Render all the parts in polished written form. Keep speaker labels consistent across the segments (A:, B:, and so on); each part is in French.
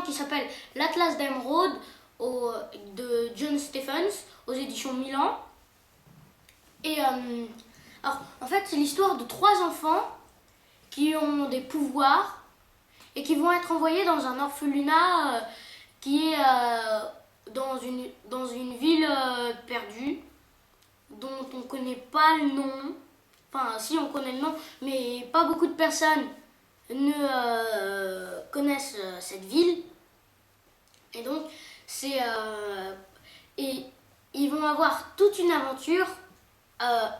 A: qui s'appelle L'Atlas d'Émeraude de John Stephens aux éditions Milan. Et alors, en fait, c'est l'histoire de 3 enfants qui ont des pouvoirs et qui vont être envoyés dans un orphelinat qui est dans une ville perdue dont on ne connaît pas le nom. Enfin, si, on connaît le nom, mais pas beaucoup de personnes ne connaissent cette ville. Et donc, et ils vont avoir toute une aventure à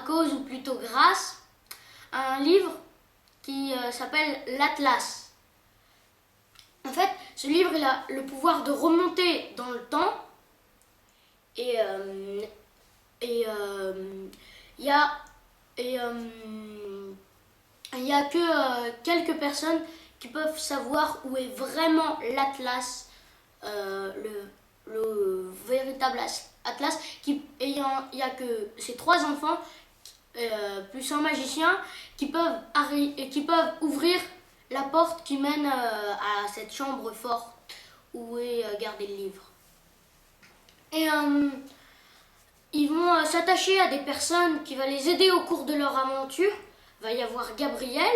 A: cause, ou plutôt grâce, à un livre qui s'appelle L'Atlas. En fait, ce livre, il a le pouvoir de remonter dans le temps. Et il y a que quelques personnes qui peuvent savoir où est vraiment l'Atlas, le véritable Atlas. Et il y a que ces 3 enfants plus un magicien qui peuvent ouvrir la porte qui mène à cette chambre forte où est gardé le livre. Et ils vont s'attacher à des personnes qui vont les aider au cours de leur aventure. Il va y avoir Gabriel,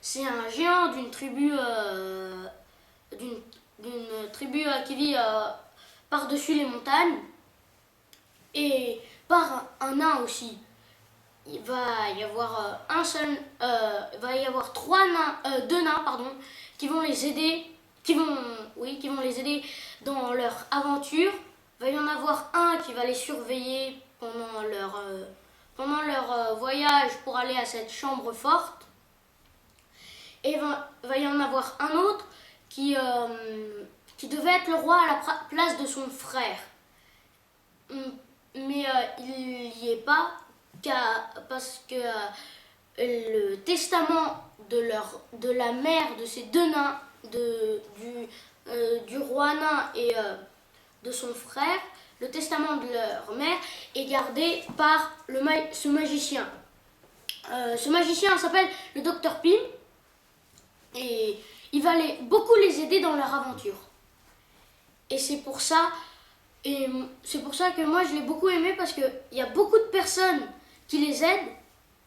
A: c'est un géant d'une tribu qui vit par-dessus les montagnes. Et par un nain aussi. Il va y avoir il va y avoir 2 nains, pardon, qui vont les aider, qui vont les aider dans leur aventure. Il va y en avoir un qui va les surveiller pendant leur voyage pour aller à cette chambre forte. Et il va y en avoir un autre qui devait être le roi à la place de son frère. Mais il n'y est pas parce que le testament de la mère de ces 2 nains, du roi nain et de son frère, le testament de leur mère est gardé par ce magicien. Ce magicien s'appelle le Dr Pym et il va beaucoup les aider dans leur aventure. Et c'est pour ça que moi je l'ai beaucoup aimé, parce qu'il y a beaucoup de personnes qui les aident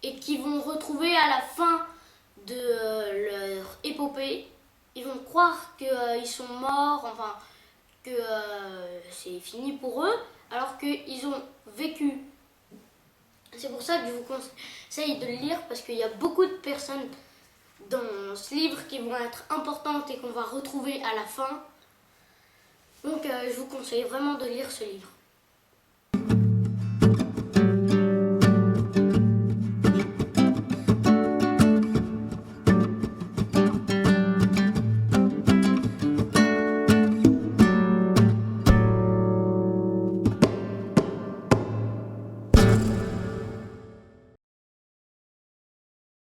A: et qui vont retrouver à la fin de leur épopée. Ils vont croire qu'ils sont morts, enfin que c'est fini pour eux, alors qu'ils ont vécu. C'est pour ça que je vous conseille de le lire, parce qu'il y a beaucoup de personnes dans ce livre qui vont être importantes et qu'on va retrouver à la fin. Donc je vous conseille vraiment de lire ce livre.